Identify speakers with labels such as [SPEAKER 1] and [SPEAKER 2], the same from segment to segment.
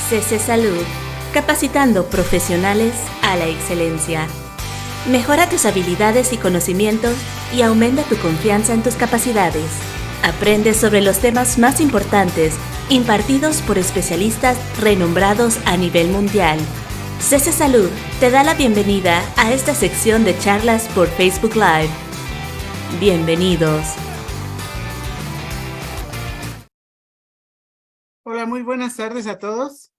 [SPEAKER 1] CC Salud, capacitando profesionales a la excelencia. Mejora tus habilidades y conocimientos y aumenta tu confianza en tus capacidades. Aprende sobre los temas más importantes impartidos por especialistas renombrados a nivel mundial. CC Salud te da la bienvenida a esta sección de charlas por Facebook Live. Bienvenidos.
[SPEAKER 2] Hola, muy buenas tardes a todos.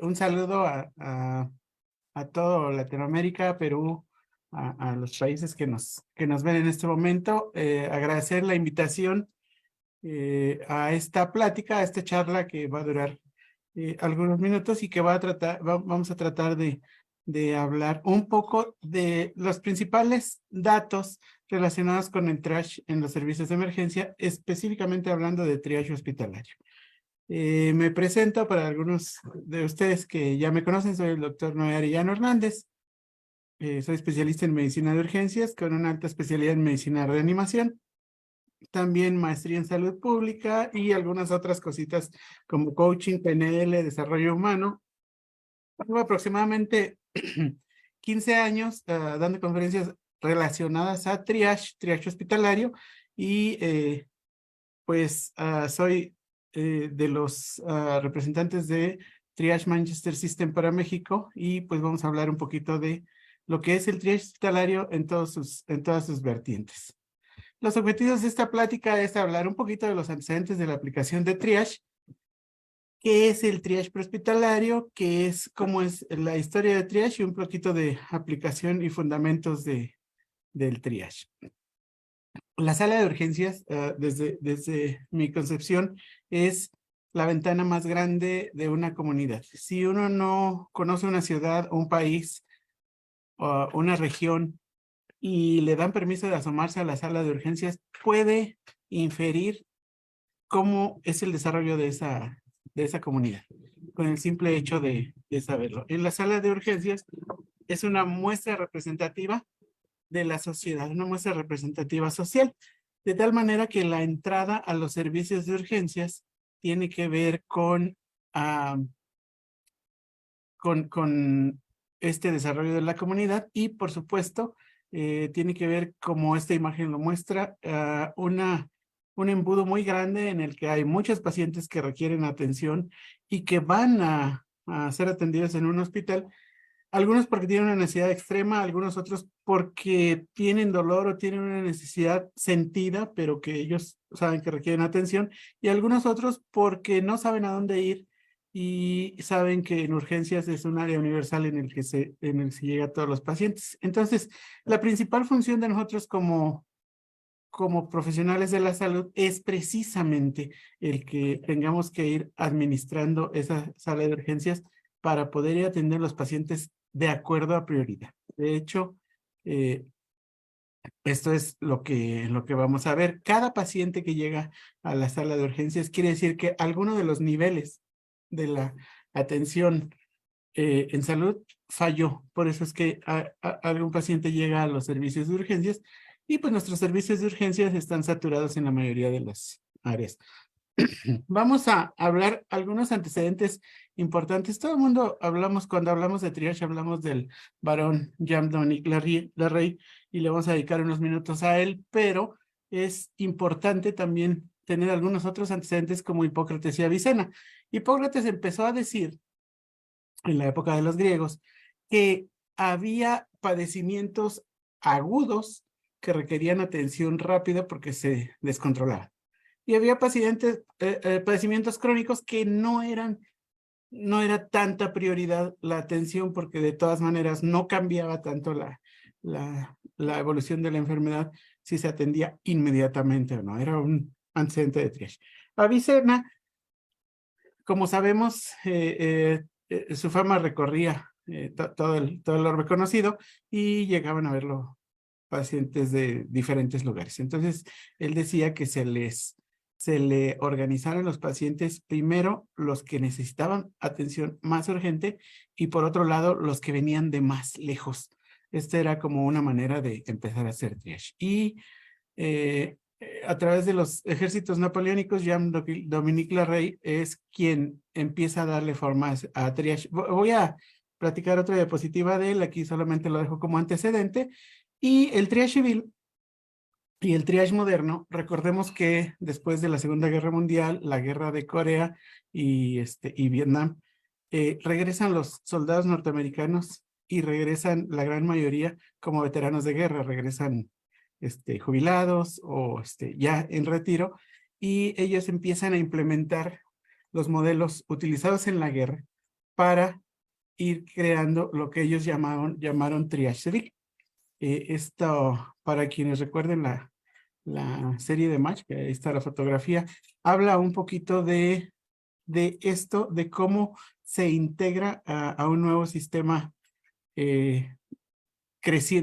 [SPEAKER 2] Un saludo a todo Latinoamérica, Perú, a los países que nos ven en este momento. Agradecer la invitación a esta plática, a esta charla que va a durar algunos minutos y que vamos a tratar de hablar un poco de los principales datos relacionados con el triage en los servicios de emergencia, específicamente hablando de triage hospitalario. Me presento para algunos de ustedes que ya me conocen, soy el doctor Noé Arellano Hernández. Soy especialista en medicina de urgencias con una alta especialidad en medicina de reanimación. También maestría en salud pública y algunas otras cositas como coaching, PNL, desarrollo humano. Tengo aproximadamente 15 años dando conferencias relacionadas a triage hospitalario y soy de los representantes de Triage Manchester System para México y pues vamos a hablar un poquito de lo que es el triage hospitalario en todas sus vertientes. Los objetivos de esta plática es hablar un poquito de los antecedentes de la aplicación de triage, qué es el triage prehospitalario, cómo es la historia de triage y un poquito de aplicación y fundamentos del triage. La sala de urgencias, desde mi concepción, es la ventana más grande de una comunidad. Si uno no conoce una ciudad, un país, o una región, y le dan permiso de asomarse a la sala de urgencias, puede inferir cómo es el desarrollo de esa comunidad, con el simple hecho de saberlo. En la sala de urgencias es una muestra representativa de la sociedad, una muestra representativa social, de tal manera que la entrada a los servicios de urgencias tiene que ver con este desarrollo de la comunidad y, por supuesto, tiene que ver, como esta imagen lo muestra, un embudo muy grande en el que hay muchos pacientes que requieren atención y que van a ser atendidos en un hospital. Algunos porque tienen una necesidad extrema, algunos otros porque tienen dolor o tienen una necesidad sentida, pero que ellos saben que requieren atención, y algunos otros porque no saben a dónde ir y saben que en urgencias es un área universal en el que se llega a todos los pacientes. Entonces, la principal función de nosotros como profesionales de la salud es precisamente el que tengamos que ir administrando esa sala de urgencias para poder ir a atender a los pacientes de acuerdo a prioridad. De hecho, esto es lo que vamos a ver. Cada paciente que llega a la sala de urgencias quiere decir que alguno de los niveles de la atención en salud falló. Por eso es que algún paciente llega a los servicios de urgencias y pues nuestros servicios de urgencias están saturados en la mayoría de las áreas. Vamos a hablar algunos antecedentes importantes. Todo el mundo cuando hablamos de triage, hablamos del varón Jean-Dominique Larrey y le vamos a dedicar unos minutos a él, pero es importante también tener algunos otros antecedentes como Hipócrates y Avicena. Hipócrates empezó a decir en la época de los griegos que había padecimientos agudos que requerían atención rápida porque se descontrolaban. Y había padecimientos crónicos que no era tanta prioridad la atención porque de todas maneras no cambiaba tanto la evolución de la enfermedad si se atendía inmediatamente o no. Era un antecedente de triage. Avicena, como sabemos, su fama recorría todo el orbe conocido y llegaban a verlo pacientes de diferentes lugares. Entonces, él decía que se le organizaron los pacientes, primero los que necesitaban atención más urgente y por otro lado los que venían de más lejos. Esta era como una manera de empezar a hacer triage. Y a través de los ejércitos napoleónicos, Jean-Dominique Larrey es quien empieza a darle forma a triage. Voy a platicar otra diapositiva de él, aquí solamente lo dejo como antecedente. Y el triage civil y el triage moderno, recordemos que después de la Segunda Guerra Mundial, la guerra de Corea y Vietnam, regresan los soldados norteamericanos y regresan la gran mayoría como veteranos de guerra, regresan jubilados o ya en retiro, y ellos empiezan a implementar los modelos utilizados en la guerra para ir creando lo que ellos llamaron triage civil. Esto, para quienes recuerden la serie de Match, que ahí está la fotografía, habla un poquito de esto, de cómo se integra a un nuevo sistema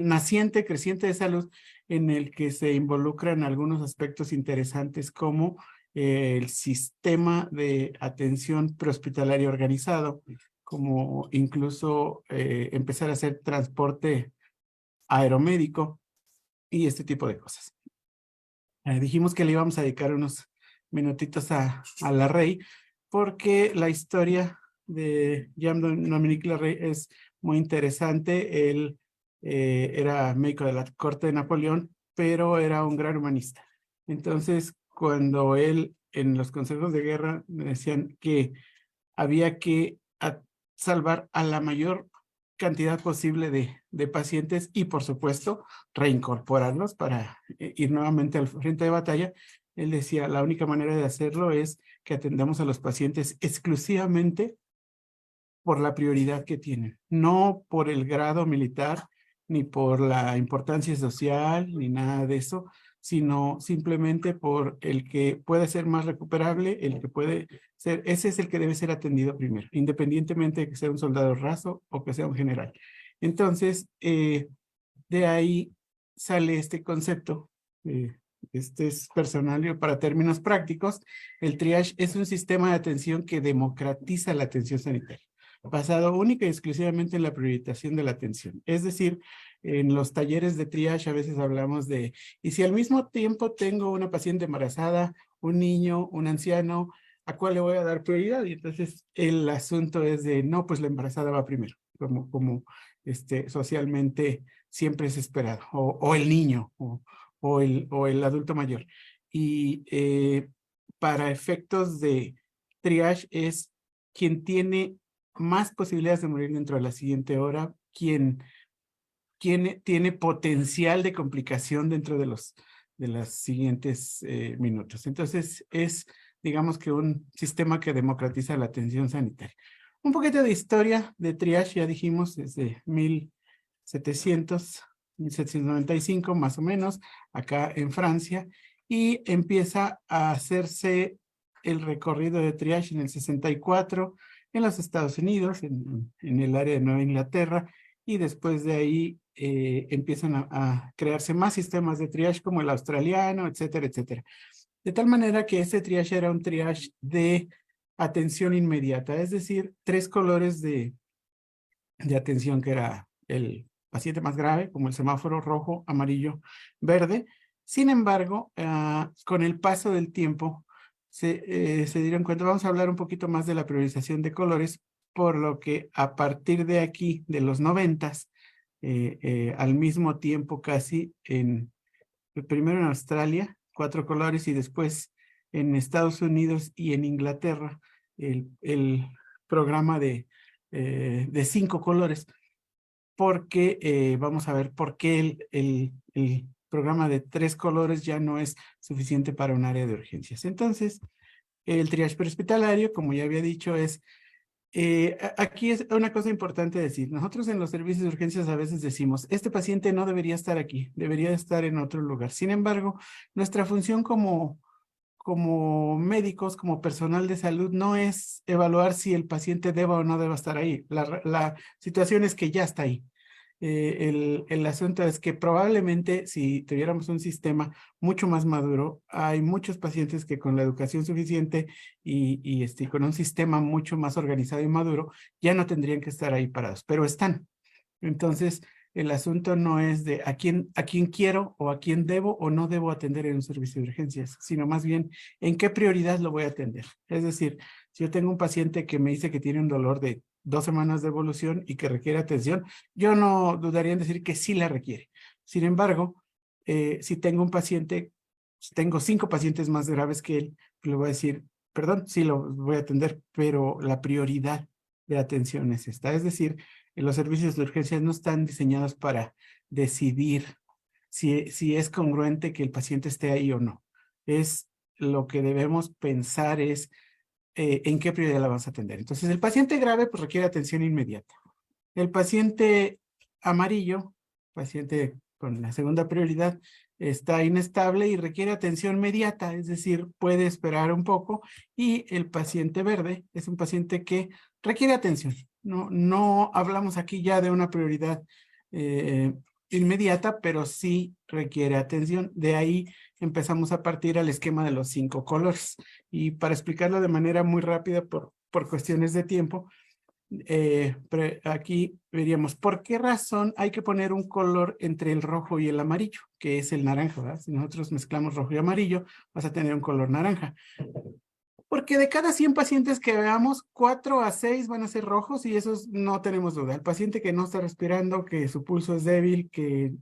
[SPEAKER 2] naciente, creciente de salud, en el que se involucran algunos aspectos interesantes como el sistema de atención prehospitalaria organizado, como incluso empezar a hacer transporte aeromédico y este tipo de cosas. Dijimos que le íbamos a dedicar unos minutitos a Larrey, porque la historia de Jean-Dominique Larrey es muy interesante. Él era médico de la corte de Napoleón, pero era un gran humanista. Entonces, cuando él en los consejos de guerra me decían que había que salvar a la mayor cantidad posible de pacientes y, por supuesto, reincorporarlos para ir nuevamente al frente de batalla, él decía, la única manera de hacerlo es que atendamos a los pacientes exclusivamente por la prioridad que tienen, no por el grado militar, ni por la importancia social, ni nada de eso, sino simplemente por el que puede ser más recuperable, el que puede ser, ese es el que debe ser atendido primero, independientemente de que sea un soldado raso o que sea un general. Entonces, de ahí sale este concepto, este es personal para términos prácticos. El triage es un sistema de atención que democratiza la atención sanitaria, basado única y exclusivamente en la priorización de la atención. Es decir, en los talleres de triage a veces hablamos de, y si al mismo tiempo tengo una paciente embarazada, un niño, un anciano, ¿a cuál le voy a dar prioridad? Y entonces el asunto es de, no, pues la embarazada va primero, como socialmente siempre es esperado, o el niño, o el adulto mayor. Y para efectos de triage es quien tiene más posibilidades de morir dentro de la siguiente hora, quien tiene potencial de complicación dentro de los siguientes minutos. Entonces, es, digamos que un sistema que democratiza la atención sanitaria. Un poquito de historia de triage, ya dijimos, desde 1795 más o menos, acá en Francia, y empieza a hacerse el recorrido de triage en el 64, en los Estados Unidos, en el área de Nueva Inglaterra, y después de ahí empiezan a crearse más sistemas de triage como el australiano, etcétera, etcétera. De tal manera que este triage era un triage de atención inmediata, es decir, 3 colores de atención, que era el paciente más grave, como el semáforo rojo, amarillo, verde. Sin embargo, con el paso del tiempo, se dieron cuenta, vamos a hablar un poquito más de la priorización de colores, por lo que a partir de aquí, de los 90s, al mismo tiempo casi, primero en Australia, 4 colores, y después en Estados Unidos y en Inglaterra, el programa de 5 colores, porque vamos a ver por qué el programa de 3 colores ya no es suficiente para un área de urgencias. Entonces, el triage prehospitalario, como ya había dicho, es aquí es una cosa importante decir. Nosotros en los servicios de urgencias a veces decimos, este paciente no debería estar aquí, debería estar en otro lugar. Sin embargo, nuestra función como médicos, como personal de salud, no es evaluar si el paciente deba o no deba estar ahí. La situación es que ya está ahí. El asunto es que probablemente si tuviéramos un sistema mucho más maduro, hay muchos pacientes que con la educación suficiente y con un sistema mucho más organizado y maduro, ya no tendrían que estar ahí parados, pero están. Entonces, el asunto no es de a quién quiero o a quién debo o no debo atender en un servicio de urgencias, sino más bien en qué prioridad lo voy a atender. Es decir, si yo tengo un paciente que me dice que tiene un dolor de 2 semanas de evolución y que requiere atención, yo no dudaría en decir que sí la requiere. Sin embargo, si tengo un paciente, si tengo 5 pacientes más graves que él, le voy a decir, perdón, sí lo voy a atender, pero la prioridad de atención es esta. Es decir, los servicios de urgencias no están diseñados para decidir si es congruente que el paciente esté ahí o no. Es lo que debemos pensar es en qué prioridad la vamos a atender. Entonces, el paciente grave pues requiere atención inmediata. El paciente amarillo, paciente con la segunda prioridad, está inestable y requiere atención inmediata, es decir, puede esperar un poco. Y el paciente verde es un paciente que requiere atención. No hablamos aquí ya de una prioridad inmediata, pero sí requiere atención. De ahí empezamos a partir al esquema de los 5 colores. Y para explicarlo de manera muy rápida por cuestiones de tiempo, aquí veríamos por qué razón hay que poner un color entre el rojo y el amarillo, que es el naranja, ¿verdad? Si nosotros mezclamos rojo y amarillo, vas a tener un color naranja. Porque de cada 100 pacientes que veamos, 4 a 6 van a ser rojos y esos no tenemos duda. El paciente que no está respirando, que su pulso es débil, que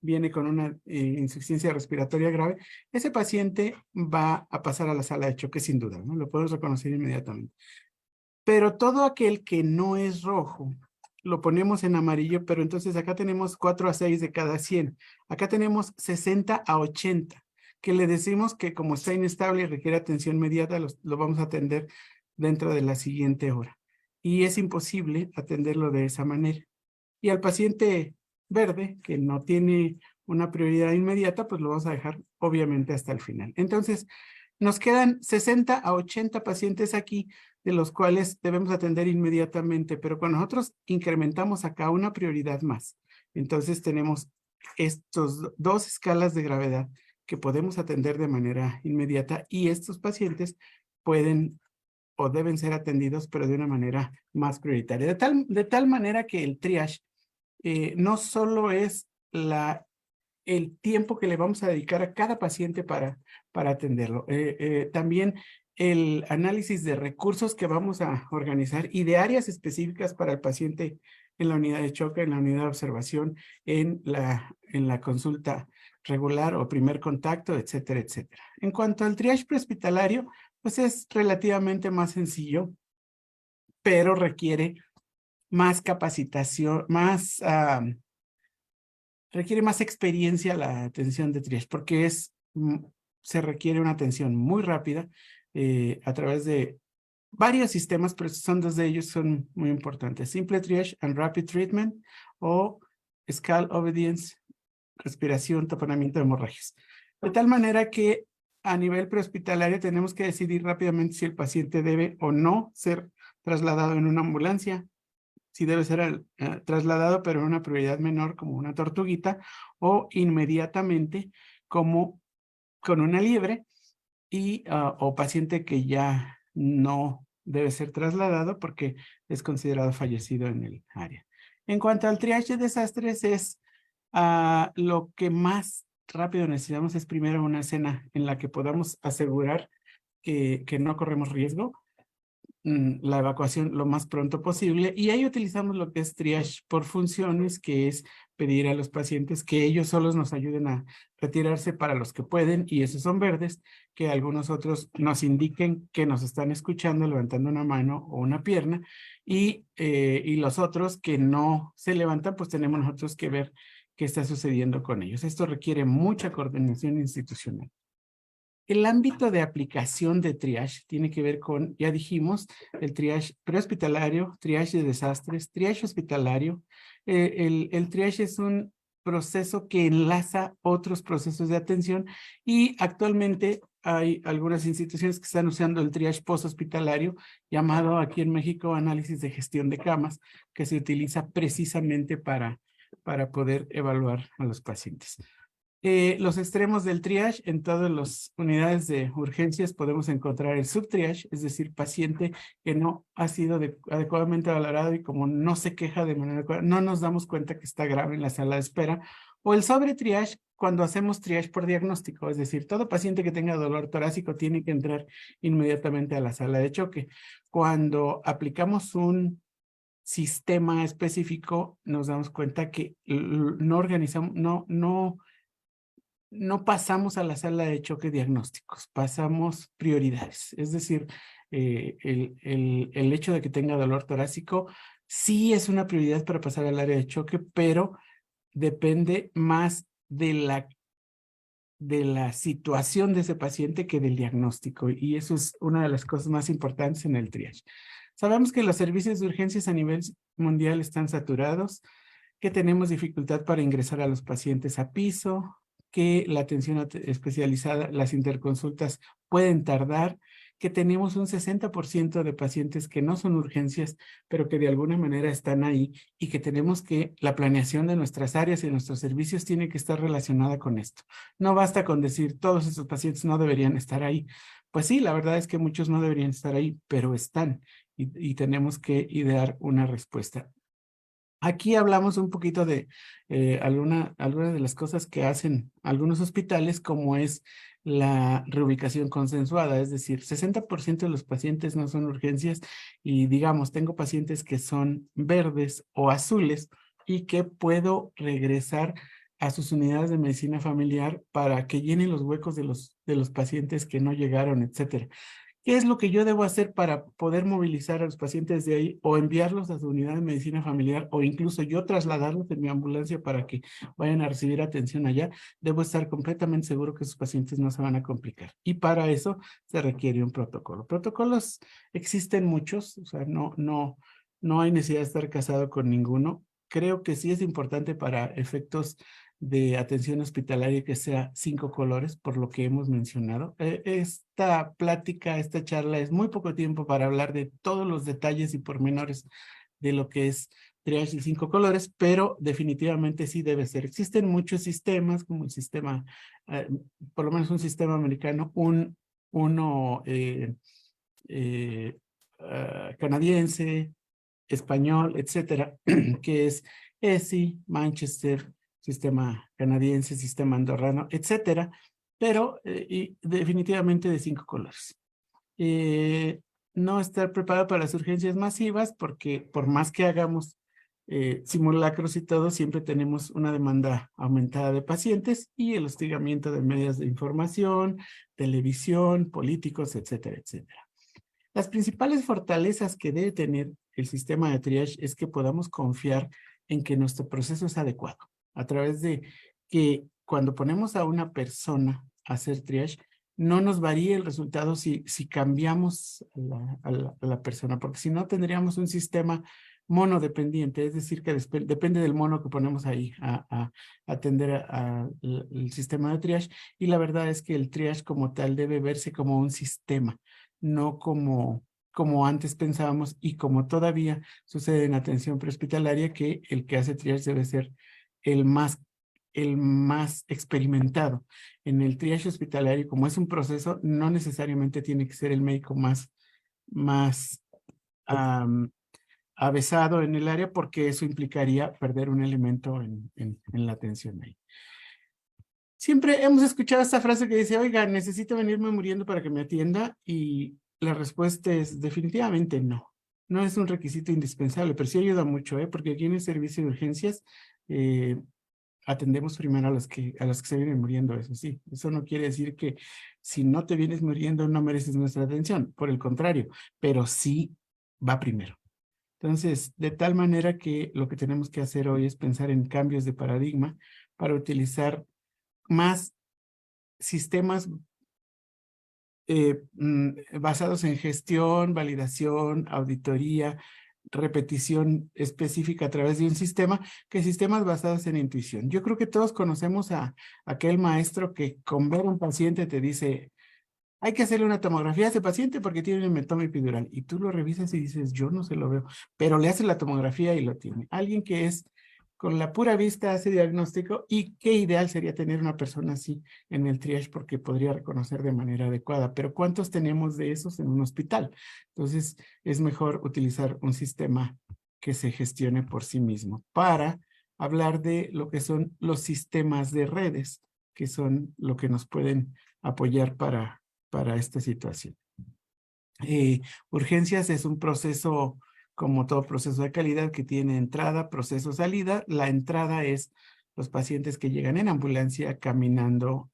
[SPEAKER 2] viene con una insuficiencia respiratoria grave, ese paciente va a pasar a la sala de choque sin duda, ¿no? Lo podemos reconocer inmediatamente. Pero todo aquel que no es rojo, lo ponemos en amarillo, pero entonces acá tenemos 4 a 6 de cada 100. Acá tenemos 60 a 80, que le decimos que como está inestable y requiere atención inmediata, lo vamos a atender dentro de la siguiente hora. Y es imposible atenderlo de esa manera. Y al paciente verde, que no tiene una prioridad inmediata, pues lo vamos a dejar obviamente hasta el final. Entonces, nos quedan 60 a 80 pacientes aquí, de los cuales debemos atender inmediatamente, pero cuando nosotros incrementamos acá una prioridad más, entonces tenemos estos 2 escalas de gravedad que podemos atender de manera inmediata y estos pacientes pueden o deben ser atendidos, pero de una manera más prioritaria. De tal manera que el triage no solo es el tiempo que le vamos a dedicar a cada paciente para atenderlo. También el análisis de recursos que vamos a organizar y de áreas específicas para el paciente en la unidad de choque, en la unidad de observación, en la consulta regular o primer contacto, etcétera, etcétera. En cuanto al triage prehospitalario, pues es relativamente más sencillo, pero requiere más capacitación, requiere más experiencia la atención de triage, porque se requiere una atención muy rápida a través de varios sistemas, pero son 2 de ellos son muy importantes. Simple Triage and Rapid Treatment o SCAL Obedience, respiración, taponamiento de hemorragias. De tal manera que a nivel prehospitalario tenemos que decidir rápidamente si el paciente debe o no ser trasladado en una ambulancia, si debe ser trasladado, pero en una prioridad menor como una tortuguita, o inmediatamente como con una liebre, o paciente que ya no debe ser trasladado porque es considerado fallecido en el área. En cuanto al triage de desastres, es lo que más rápido necesitamos es primero una escena en la que podamos asegurar que no corremos riesgo, la evacuación lo más pronto posible, y ahí utilizamos lo que es triage por funciones, que es pedir a los pacientes que ellos solos nos ayuden a retirarse para los que pueden, y esos son verdes, que algunos otros nos indiquen que nos están escuchando levantando una mano o una pierna, y los otros que no se levantan, pues tenemos nosotros que ver qué está sucediendo con ellos. Esto requiere mucha coordinación institucional. El ámbito de aplicación de triage tiene que ver con, ya dijimos, el triage prehospitalario, triage de desastres, triage hospitalario. El triage es un proceso que enlaza otros procesos de atención y actualmente hay algunas instituciones que están usando el triage posthospitalario, llamado aquí en México análisis de gestión de camas, que se utiliza precisamente para poder evaluar a los pacientes. Los extremos del triage, en todas las unidades de urgencias podemos encontrar el subtriage, es decir, paciente que no ha sido adecuadamente valorado y como no se queja de manera adecuada, no nos damos cuenta que está grave en la sala de espera. O el sobretriage, cuando hacemos triage por diagnóstico, es decir, todo paciente que tenga dolor torácico tiene que entrar inmediatamente a la sala de choque. Cuando aplicamos un sistema específico, nos damos cuenta que no organizamos, no pasamos a la sala de choque diagnósticos, pasamos prioridades. Es decir, el hecho de que tenga dolor torácico sí es una prioridad para pasar al área de choque, pero depende más de la situación de ese paciente que del diagnóstico. Y eso es una de las cosas más importantes en el triage. Sabemos que los servicios de urgencias a nivel mundial están saturados, que tenemos dificultad para ingresar a los pacientes a piso, que la atención especializada, las interconsultas pueden tardar, que tenemos un 60% de pacientes que no son urgencias, pero que de alguna manera están ahí y que tenemos que la planeación de nuestras áreas y de nuestros servicios tiene que estar relacionada con esto. No basta con decir todos esos pacientes no deberían estar ahí. Pues sí, la verdad es que muchos no deberían estar ahí, pero están y tenemos que idear una respuesta. Aquí hablamos un poquito de algunas de las cosas que hacen algunos hospitales, como es la reubicación consensuada, es decir, 60% de los pacientes no son urgencias y digamos, tengo pacientes que son verdes o azules y que puedo regresar a sus unidades de medicina familiar para que llenen los huecos de los pacientes que no llegaron, etcétera. ¿Qué es lo que yo debo hacer para poder movilizar a los pacientes de ahí o enviarlos a su unidad de medicina familiar o incluso yo trasladarlos en mi ambulancia para que vayan a recibir atención allá? Debo estar completamente seguro que sus pacientes no se van a complicar. Y para eso se requiere un protocolo. Protocolos existen muchos, o sea, no hay necesidad de estar casado con ninguno. Creo que sí es importante para efectos de atención hospitalaria que sea 5 colores, por lo que hemos mencionado. Esta plática, esta charla es muy poco tiempo para hablar de todos los detalles y pormenores de lo que es triage y 5 colores, pero definitivamente sí debe ser. Existen muchos sistemas, como el sistema, por lo menos un sistema americano, uno canadiense, español, etcétera, que es ESI, Manchester, sistema canadiense, sistema andorrano, etcétera, pero y definitivamente de 5 colores. No estar preparado para las urgencias masivas porque por más que hagamos simulacros y todo, siempre tenemos una demanda aumentada de pacientes y el hostigamiento de medios de información, televisión, políticos, etcétera, etcétera. Las principales fortalezas que debe tener el sistema de triage es que podamos confiar en que nuestro proceso es adecuado, a través de que cuando ponemos a una persona a hacer triage, no nos varíe el resultado si cambiamos a la persona, porque si no tendríamos un sistema monodependiente, es decir, que depende del mono que ponemos ahí a atender al sistema de triage, y la verdad es que el triage como tal debe verse como un sistema, no como antes pensábamos y como todavía sucede en atención prehospitalaria, que el que hace triage debe ser el más experimentado. En el triage hospitalario, como es un proceso, no necesariamente tiene que ser el médico más avesado en el área, porque eso implicaría perder un elemento en la atención ahí. Siempre hemos escuchado esta frase que dice, oiga, necesito venirme muriendo para que me atienda, y la respuesta es definitivamente no. No es un requisito indispensable, pero sí ayuda mucho, porque aquí en el servicio de urgencias atendemos primero a los que se vienen muriendo, eso sí. Eso no quiere decir que si no te vienes muriendo no mereces nuestra atención, por el contrario, pero sí va primero. Entonces, de tal manera que lo que tenemos que hacer hoy es pensar en cambios de paradigma para utilizar más sistemas basados en gestión, validación, auditoría, repetición específica a través de un sistema, que sistemas basados en intuición. Yo creo que todos conocemos a aquel maestro que con ver a un paciente te dice, hay que hacerle una tomografía a ese paciente porque tiene un hematoma epidural, y tú lo revisas y dices, yo no se lo veo, pero le haces la tomografía y lo tiene. Alguien que es con la pura vista hace diagnóstico y qué ideal sería tener una persona así en el triage porque podría reconocer de manera adecuada. Pero ¿cuántos tenemos de esos en un hospital? Entonces es mejor utilizar un sistema que se gestione por sí mismo para hablar de lo que son los sistemas de redes, que son lo que nos pueden apoyar para esta situación. Urgencias es un proceso, como todo proceso de calidad, que tiene entrada, proceso, salida. La entrada es los pacientes que llegan en ambulancia caminando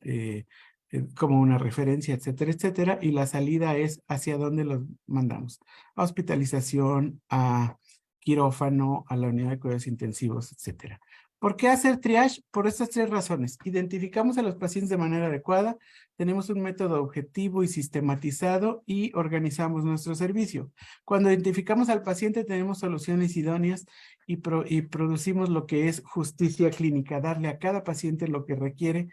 [SPEAKER 2] como una referencia, etcétera, etcétera. Y la salida es hacia dónde los mandamos. A hospitalización, a quirófano, a la unidad de cuidados intensivos, etcétera. ¿Por qué hacer triage? Por estas 3 razones. Identificamos a los pacientes de manera adecuada, tenemos un método objetivo y sistematizado y organizamos nuestro servicio. Cuando identificamos al paciente tenemos soluciones idóneas y producimos lo que es justicia clínica, darle a cada paciente lo que requiere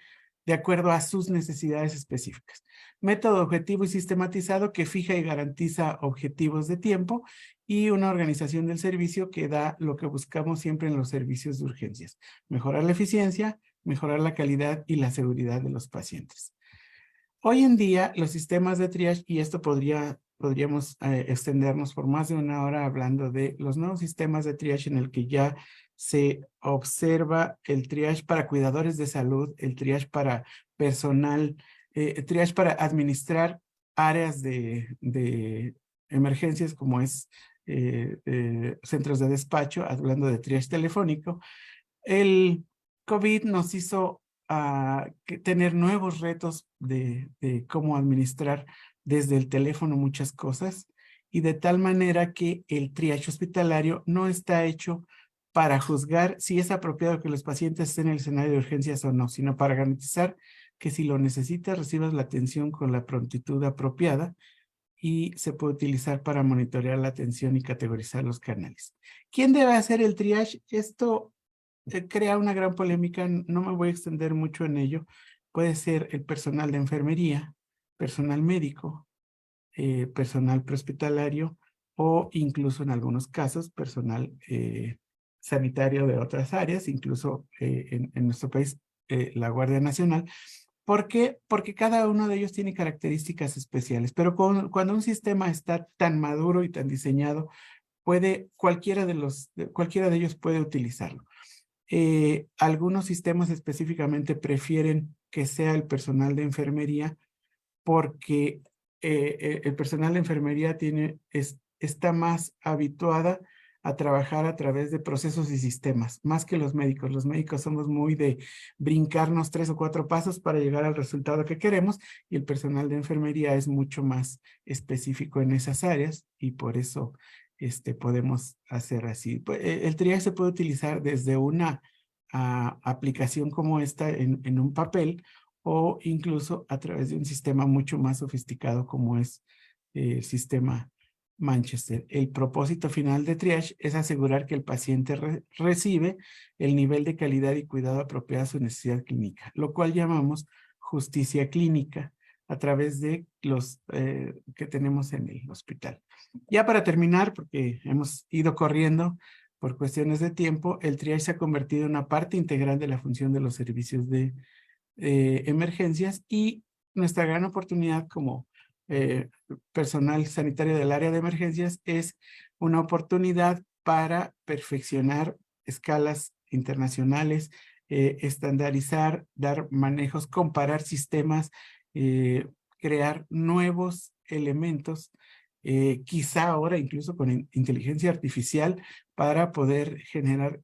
[SPEAKER 2] de acuerdo a sus necesidades específicas. Método objetivo y sistematizado que fija y garantiza objetivos de tiempo y una organización del servicio que da lo que buscamos siempre en los servicios de urgencias. Mejorar la eficiencia, mejorar la calidad y la seguridad de los pacientes. Hoy en día los sistemas de triage, y esto podríamos extendernos por más de 1 hora hablando de los nuevos sistemas de triage en el que ya se observa el triage para cuidadores de salud, el triage para personal, triage para administrar áreas de emergencias como es centros de despacho, hablando de triage telefónico. El COVID nos hizo tener nuevos retos de cómo administrar desde el teléfono muchas cosas y de tal manera que el triage hospitalario no está hecho para juzgar si es apropiado que los pacientes estén en el escenario de urgencias o no, sino para garantizar que si lo necesitas recibas la atención con la prontitud apropiada y se puede utilizar para monitorear la atención y categorizar los canales. ¿Quién debe hacer el triage? Esto crea una gran polémica, no me voy a extender mucho en ello. Puede ser el personal de enfermería, personal médico, personal prehospitalario o incluso en algunos casos personal sanitario de otras áreas, incluso en nuestro país la Guardia Nacional. ¿Por qué? Porque cada uno de ellos tiene características especiales, pero cuando un sistema está tan maduro y tan diseñado, cualquiera de ellos puede utilizarlo. Algunos sistemas específicamente prefieren que sea el personal de enfermería porque el personal de enfermería está más habituada a trabajar a través de procesos y sistemas, más que los médicos. Los médicos somos muy de brincarnos 3 o 4 pasos para llegar al resultado que queremos y el personal de enfermería es mucho más específico en esas áreas y por eso podemos hacer así. El triage se puede utilizar desde una aplicación como esta en un papel o incluso a través de un sistema mucho más sofisticado como es el sistema Manchester. El propósito final de triage es asegurar que el paciente recibe el nivel de calidad y cuidado apropiado a su necesidad clínica, lo cual llamamos justicia clínica a través de los que tenemos en el hospital. Ya para terminar, porque hemos ido corriendo por cuestiones de tiempo, el triage se ha convertido en una parte integral de la función de los servicios de emergencias y nuestra gran oportunidad como personal sanitario del área de emergencias es una oportunidad para perfeccionar escalas internacionales, estandarizar, dar manejos, comparar sistemas, crear nuevos elementos, quizá ahora incluso con inteligencia artificial para poder generar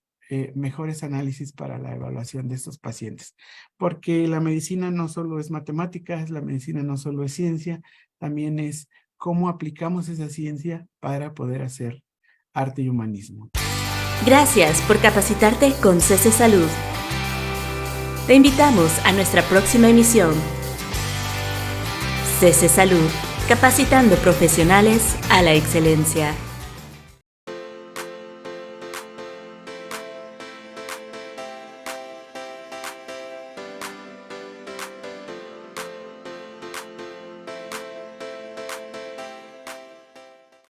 [SPEAKER 2] mejores análisis para la evaluación de estos pacientes. Porque la medicina no solo es matemáticas, la medicina no solo es ciencia, también es cómo aplicamos esa ciencia para poder hacer arte y humanismo.
[SPEAKER 1] Gracias por capacitarte con CC Salud. Te invitamos a nuestra próxima emisión. CC Salud, capacitando profesionales a la excelencia.